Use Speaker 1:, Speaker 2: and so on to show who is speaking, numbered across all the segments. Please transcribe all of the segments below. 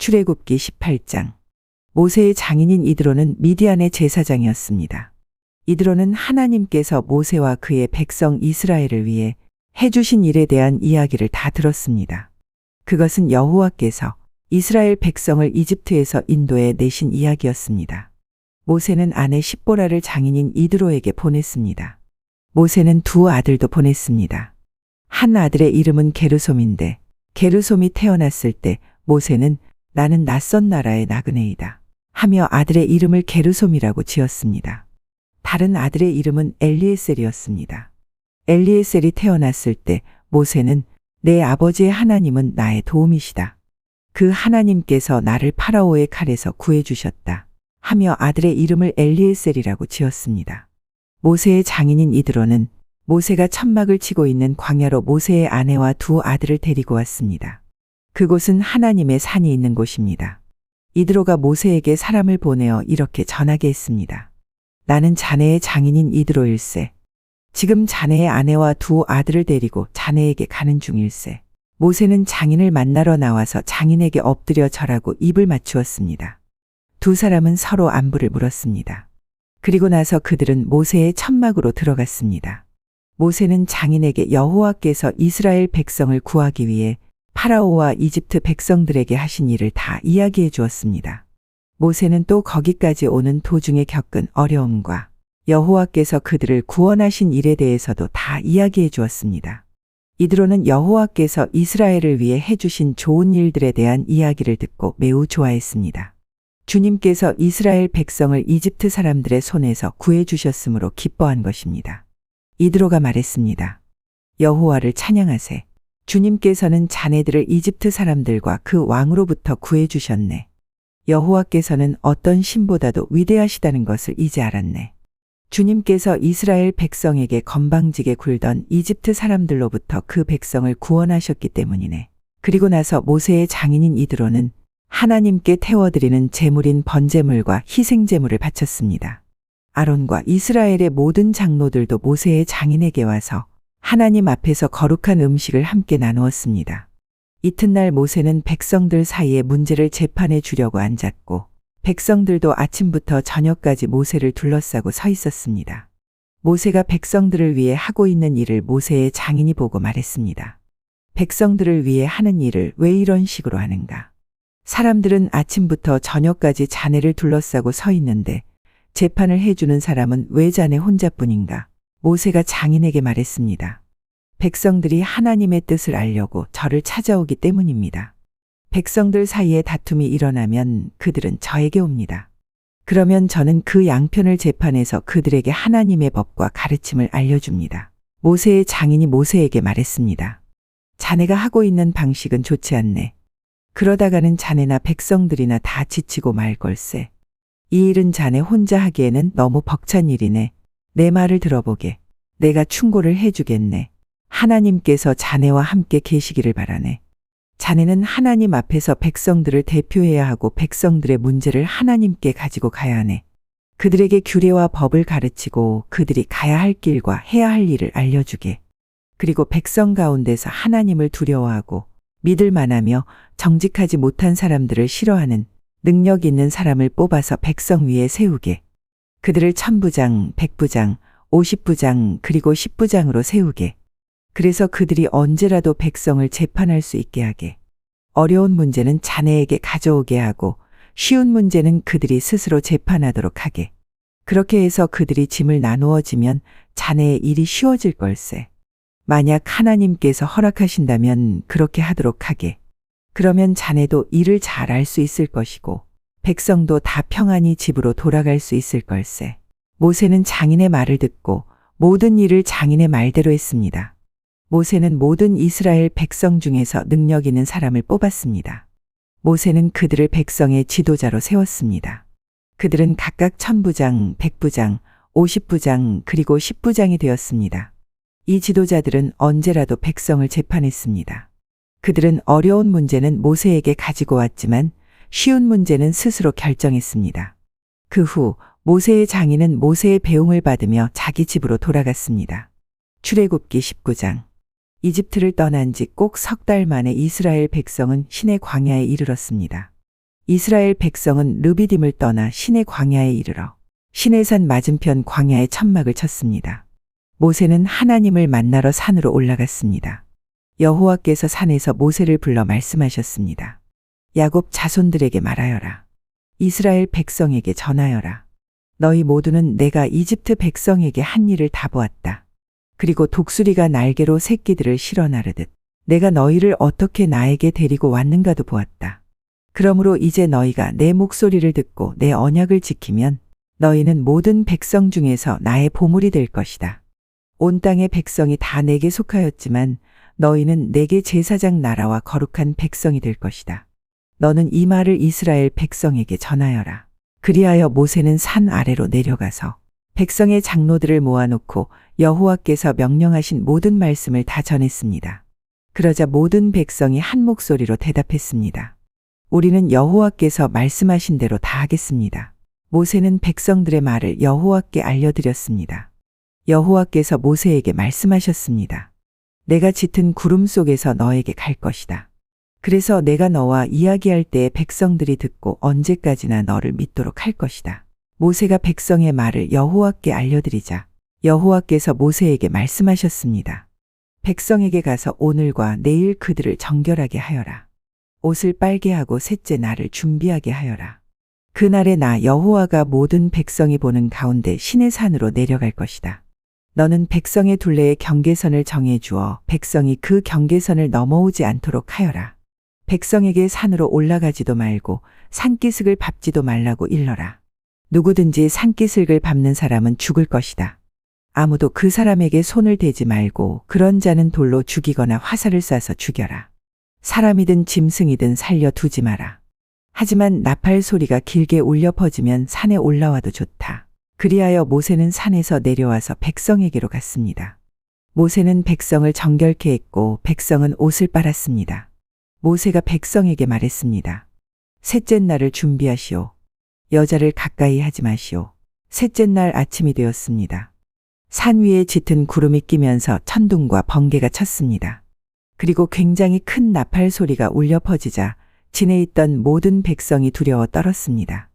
Speaker 1: 출애굽기 18장. 모세의 장인인 이드로는 미디안의 제사장이었습니다. 이드로는 하나님께서 모세와 그의 백성 이스라엘을 위해 해주신 일에 대한 이야기를 다 들었습니다. 그것은 여호와께서 이스라엘 백성을 이집트에서 인도해 내신 이야기였습니다. 모세는 아내 십보라를 장인인 이드로에게 보냈습니다. 모세는 두 아들도 보냈습니다. 한 아들의 이름은 게르솜인데 게르솜이 태어났을 때 모세는 나는 낯선 나라의 나그네이다 하며 아들의 이름을 게르솜이라고 지었습니다. 다른 아들의 이름은 엘리에셀이었습니다. 엘리에셀이 태어났을 때 모세는 내 아버지의 하나님은 나의 도움이시다. 그 하나님께서 나를 파라오의 칼에서 구해주셨다 하며 아들의 이름을 엘리에셀이라고 지었습니다. 모세의 장인인 이드로는 모세가 천막을 치고 있는 광야로 모세의 아내와 두 아들을 데리고 왔습니다. 그곳은 하나님의 산이 있는 곳입니다. 이드로가 모세에게 사람을 보내어 이렇게 전하게 했습니다. 나는 자네의 장인인 이드로일세. 지금 자네의 아내와 두 아들을 데리고 자네에게 가는 중일세. 모세는 장인을 만나러 나와서 장인에게 엎드려 절하고 입을 맞추었습니다. 두 사람은 서로 안부를 물었습니다. 그리고 나서 그들은 모세의 천막으로 들어갔습니다. 모세는 장인에게 여호와께서 이스라엘 백성을 구하기 위해 파라오와 이집트 백성들에게 하신 일을 다 이야기해 주었습니다. 모세는 또 거기까지 오는 도중에 겪은 어려움과 여호와께서 그들을 구원하신 일에 대해서도 다 이야기해 주었습니다. 이드로는 여호와께서 이스라엘을 위해 해주신 좋은 일들에 대한 이야기를 듣고 매우 좋아했습니다. 주님께서 이스라엘 백성을 이집트 사람들의 손에서 구해주셨으므로 기뻐한 것입니다. 이드로가 말했습니다. 여호와를 찬양하세. 주님께서는 자네들을 이집트 사람들과 그 왕으로부터 구해주셨네. 여호와께서는 어떤 신보다도 위대하시다는 것을 이제 알았네. 주님께서 이스라엘 백성에게 건방지게 굴던 이집트 사람들로부터 그 백성을 구원하셨기 때문이네. 그리고 나서 모세의 장인인 이드로는 하나님께 태워드리는 제물인 번제물과 희생제물을 바쳤습니다. 아론과 이스라엘의 모든 장로들도 모세의 장인에게 와서 하나님 앞에서 거룩한 음식을 함께 나누었습니다. 이튿날 모세는 백성들 사이에 문제를 재판해 주려고 앉았고 백성들도 아침부터 저녁까지 모세를 둘러싸고 서 있었습니다. 모세가 백성들을 위해 하고 있는 일을 모세의 장인이 보고 말했습니다. 백성들을 위해 하는 일을 왜 이런 식으로 하는가? 사람들은 아침부터 저녁까지 자네를 둘러싸고 서 있는데 재판을 해주는 사람은 왜 자네 혼자뿐인가? 모세가 장인에게 말했습니다. 백성들이 하나님의 뜻을 알려고 저를 찾아오기 때문입니다. 백성들 사이에 다툼이 일어나면 그들은 저에게 옵니다. 그러면 저는 그 양편을 재판해서 그들에게 하나님의 법과 가르침을 알려줍니다. 모세의 장인이 모세에게 말했습니다. 자네가 하고 있는 방식은 좋지 않네. 그러다가는 자네나 백성들이나 다 지치고 말 걸세. 이 일은 자네 혼자 하기에는 너무 벅찬 일이네. 내 말을 들어보게. 내가 충고를 해주겠네. 하나님께서 자네와 함께 계시기를 바라네. 자네는 하나님 앞에서 백성들을 대표해야 하고 백성들의 문제를 하나님께 가지고 가야 하네. 그들에게 규례와 법을 가르치고 그들이 가야 할 길과 해야 할 일을 알려주게. 그리고 백성 가운데서 하나님을 두려워하고 믿을 만하며 정직하지 못한 사람들을 싫어하는 능력 있는 사람을 뽑아서 백성 위에 세우게. 그들을 1000부장, 100부장, 50부장 그리고 10부장으로 세우게. 그래서 그들이 언제라도 백성을 재판할 수 있게 하게. 어려운 문제는 자네에게 가져오게 하고 쉬운 문제는 그들이 스스로 재판하도록 하게. 그렇게 해서 그들이 짐을 나누어지면 자네의 일이 쉬워질 걸세. 만약 하나님께서 허락하신다면 그렇게 하도록 하게. 그러면 자네도 일을 잘 알 수 있을 것이고 백성도 다 평안히 집으로 돌아갈 수 있을 걸세. 모세는 장인의 말을 듣고 모든 일을 장인의 말대로 했습니다. 모세는 모든 이스라엘 백성 중에서 능력 있는 사람을 뽑았습니다. 모세는 그들을 백성의 지도자로 세웠습니다. 그들은 각각 1000부장, 100부장, 50부장 그리고 10부장이 되었습니다. 이 지도자들은 언제라도 백성을 재판했습니다. 그들은 어려운 문제는 모세에게 가지고 왔지만 쉬운 문제는 스스로 결정했습니다. 그 후 모세의 장인은 모세의 배웅을 받으며 자기 집으로 돌아갔습니다. 출애굽기 19장. 이집트를 떠난 지 꼭 석 달 만에 이스라엘 백성은 신의 광야에 이르렀습니다. 이스라엘 백성은 르비딤을 떠나 시내 광야에 이르러 시내산 맞은편 광야에 천막을 쳤습니다. 모세는 하나님을 만나러 산으로 올라갔습니다. 여호와께서 산에서 모세를 불러 말씀하셨습니다. 야곱 자손들에게 말하여라. 이스라엘 백성에게 전하여라. 너희 모두는 내가 이집트 백성에게 한 일을 다 보았다. 그리고 독수리가 날개로 새끼들을 실어 나르듯 내가 너희를 어떻게 나에게 데리고 왔는가도 보았다. 그러므로 이제 너희가 내 목소리를 듣고 내 언약을 지키면 너희는 모든 백성 중에서 나의 보물이 될 것이다. 온 땅의 백성이 다 내게 속하였지만 너희는 내게 제사장 나라와 거룩한 백성이 될 것이다. 너는 이 말을 이스라엘 백성에게 전하여라. 그리하여 모세는 산 아래로 내려가서 백성의 장로들을 모아놓고 여호와께서 명령하신 모든 말씀을 다 전했습니다. 그러자 모든 백성이 한 목소리로 대답했습니다. 우리는 여호와께서 말씀하신 대로 다 하겠습니다. 모세는 백성들의 말을 여호와께 알려드렸습니다. 여호와께서 모세에게 말씀하셨습니다. 내가 짙은 구름 속에서 너에게 갈 것이다. 그래서 내가 너와 이야기할 때에 백성들이 듣고 언제까지나 너를 믿도록 할 것이다. 모세가 백성의 말을 여호와께 알려드리자 여호와께서 모세에게 말씀하셨습니다. 백성에게 가서 오늘과 내일 그들을 정결하게 하여라. 옷을 빨게 하고 셋째 날을 준비하게 하여라. 그날에 나 여호와가 모든 백성이 보는 가운데 시내 산으로 내려갈 것이다. 너는 백성의 둘레의 경계선을 정해 주어 백성이 그 경계선을 넘어오지 않도록 하여라. 백성에게 산으로 올라가지도 말고 산기슭을 밟지도 말라고 일러라. 누구든지 산기슭을 밟는 사람은 죽을 것이다. 아무도 그 사람에게 손을 대지 말고 그런 자는 돌로 죽이거나 화살을 쏴서 죽여라. 사람이든 짐승이든 살려두지 마라. 하지만 나팔 소리가 길게 울려 퍼지면 산에 올라와도 좋다. 그리하여 모세는 산에서 내려와서 백성에게로 갔습니다. 모세는 백성을 정결케 했고 백성은 옷을 빨았습니다. 모세가 백성에게 말했습니다. 셋째 날을 준비하시오. 여자를 가까이 하지 마시오. 셋째 날 아침이 되었습니다. 산 위에 짙은 구름이 끼면서 천둥과 번개가 쳤습니다. 그리고 굉장히 큰 나팔 소리가 울려 퍼지자 진에 있던 모든 백성이 두려워 떨었습니다.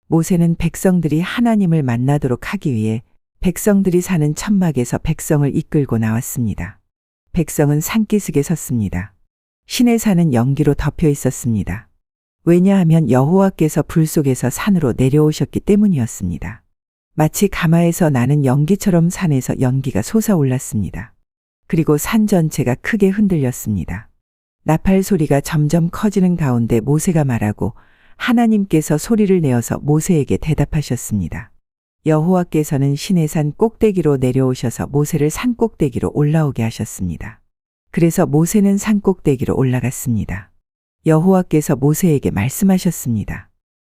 Speaker 1: 모세는 백성들이 하나님을 만나도록 하기 위해 백성들이 사는 천막에서 백성을 이끌고 나왔습니다. 백성은 산기슭에 섰습니다. 시내 산은 연기로 덮여 있었습니다. 왜냐하면 여호와께서 불 속에서 산으로 내려오셨기 때문이었습니다. 마치 가마에서 나는 연기처럼 산에서 연기가 솟아올랐습니다. 그리고 산 전체가 크게 흔들렸습니다. 나팔 소리가 점점 커지는 가운데 모세가 말하고 하나님께서 소리를 내어서 모세에게 대답하셨습니다. 여호와께서는 시내산 꼭대기로 내려오셔서 모세를 산 꼭대기로 올라오게 하셨습니다. 그래서 모세는 산 꼭대기로 올라갔습니다. 여호와께서 모세에게 말씀하셨습니다.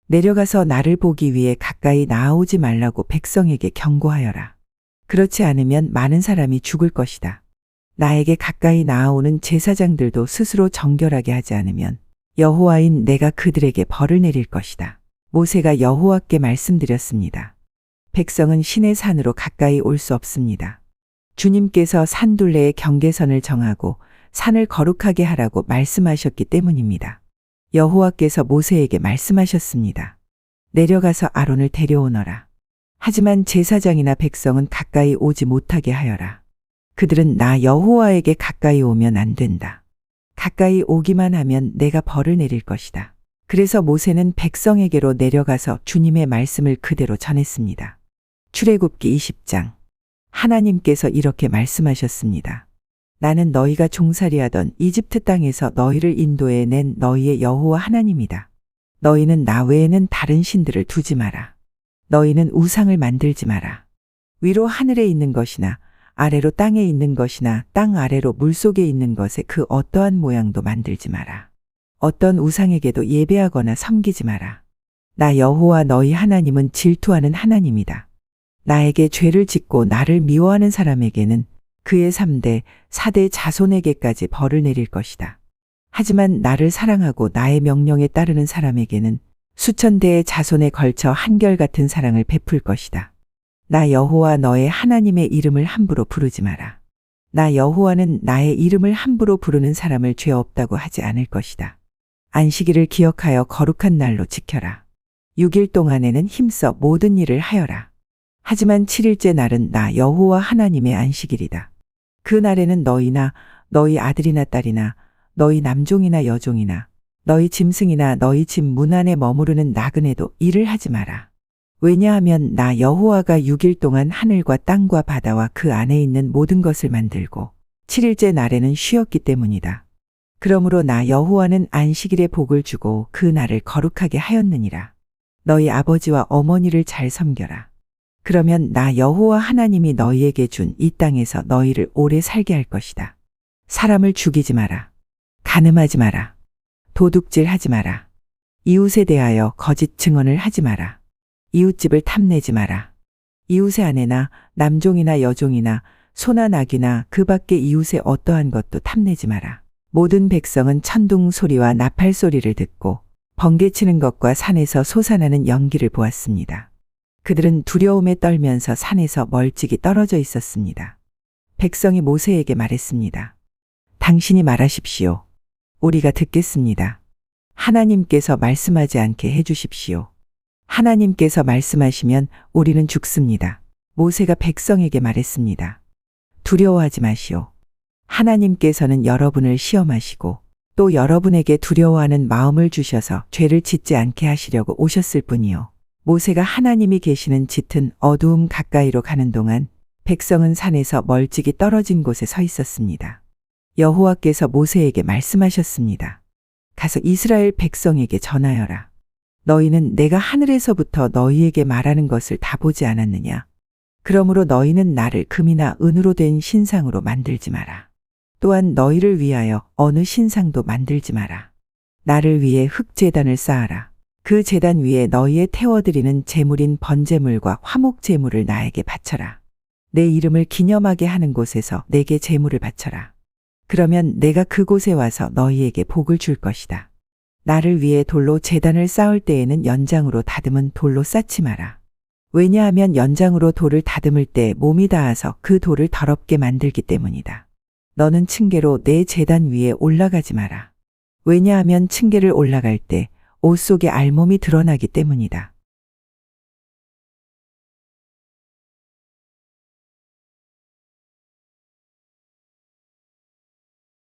Speaker 1: 내려가서 나를 보기 위해 가까이 나아오지 말라고 백성에게 경고하여라. 그렇지 않으면 많은 사람이 죽을 것이다. 나에게 가까이 나아오는 제사장들도 스스로 정결하게 하지 않으면 여호와인 내가 그들에게 벌을 내릴 것이다. 모세가 여호와께 말씀드렸습니다. 백성은 시내 산으로 가까이 올 수 없습니다. 주님께서 산둘레의 경계선을 정하고 산을 거룩하게 하라고 말씀하셨기 때문입니다. 여호와께서 모세에게 말씀하셨습니다. 내려가서 아론을 데려오너라. 하지만 제사장이나 백성은 가까이 오지 못하게 하여라. 그들은 나 여호와에게 가까이 오면 안 된다. 가까이 오기만 하면 내가 벌을 내릴 것이다. 그래서 모세는 백성에게로 내려가서 주님의 말씀을 그대로 전했습니다. 출애굽기 20장. 하나님께서 이렇게 말씀하셨습니다. 나는 너희가 종살이하던 이집트 땅에서 너희를 인도해 낸 너희의 여호와 하나님이다. 너희는 나 외에는 다른 신들을 두지 마라. 너희는 우상을 만들지 마라. 위로 하늘에 있는 것이나 아래로 땅에 있는 것이나 땅 아래로 물속에 있는 것에 그 어떠한 모양도 만들지 마라. 어떤 우상에게도 예배하거나 섬기지 마라. 나 여호와 너희 하나님은 질투하는 하나님이다. 나에게 죄를 짓고 나를 미워하는 사람에게는 그의 3대, 4대 자손에게까지 벌을 내릴 것이다. 하지만 나를 사랑하고 나의 명령에 따르는 사람에게는 수천 대의 자손에 걸쳐 한결같은 사랑을 베풀 것이다. 나 여호와 너의 하나님의 이름을 함부로 부르지 마라. 나 여호와는 나의 이름을 함부로 부르는 사람을 죄 없다고 하지 않을 것이다. 안식일을 기억하여 거룩한 날로 지켜라. 6일 동안에는 힘써 모든 일을 하여라. 하지만 7일째 날은 나 여호와 하나님의 안식일이다. 그 날에는 너희나 너희 아들이나 딸이나 너희 남종이나 여종이나 너희 짐승이나 너희 집 문 안에 머무르는 나그네도 일을 하지 마라. 왜냐하면 나 여호와가 6일 동안 하늘과 땅과 바다와 그 안에 있는 모든 것을 만들고 7일째 날에는 쉬었기 때문이다. 그러므로 나 여호와는 안식일에 복을 주고 그 날을 거룩하게 하였느니라. 너희 아버지와 어머니를 잘 섬겨라. 그러면 나 여호와 하나님이 너희에게 준 이 땅에서 너희를 오래 살게 할 것이다. 사람을 죽이지 마라. 간음하지 마라. 도둑질하지 마라. 이웃에 대하여 거짓 증언을 하지 마라. 이웃집을 탐내지 마라. 이웃의 아내나 남종이나 여종이나 소나 낙이나 그 밖의 이웃의 어떠한 것도 탐내지 마라. 모든 백성은 천둥 소리와 나팔 소리를 듣고 번개치는 것과 산에서 솟아나는 연기를 보았습니다. 그들은 두려움에 떨면서 산에서 멀찍이 떨어져 있었습니다. 백성이 모세에게 말했습니다. 당신이 말하십시오. 우리가 듣겠습니다. 하나님께서 말씀하지 않게 해주십시오. 하나님께서 말씀하시면 우리는 죽습니다. 모세가 백성에게 말했습니다. 두려워하지 마시오. 하나님께서는 여러분을 시험하시고 또 여러분에게 두려워하는 마음을 주셔서 죄를 짓지 않게 하시려고 오셨을 뿐이요. 모세가 하나님이 계시는 짙은 어두움 가까이로 가는 동안 백성은 산에서 멀찍이 떨어진 곳에 서 있었습니다. 여호와께서 모세에게 말씀하셨습니다. 가서 이스라엘 백성에게 전하여라. 너희는 내가 하늘에서부터 너희에게 말하는 것을 다 보지 않았느냐? 그러므로 너희는 나를 금이나 은으로 된 신상으로 만들지 마라. 또한 너희를 위하여 어느 신상도 만들지 마라. 나를 위해 흙제단을 쌓아라. 그 제단 위에 너희의 태워드리는 제물인 번제물과 화목제물을 나에게 바쳐라. 내 이름을 기념하게 하는 곳에서 내게 제물을 바쳐라. 그러면 내가 그곳에 와서 너희에게 복을 줄 것이다. 나를 위해 돌로 제단을 쌓을 때에는 연장으로 다듬은 돌로 쌓지 마라. 왜냐하면 연장으로 돌을 다듬을 때 몸이 닿아서 그 돌을 더럽게 만들기 때문이다. 너는 층계로 내 제단 위에 올라가지 마라. 왜냐하면 층계를 올라갈 때 옷 속에 알몸이 드러나기 때문이다.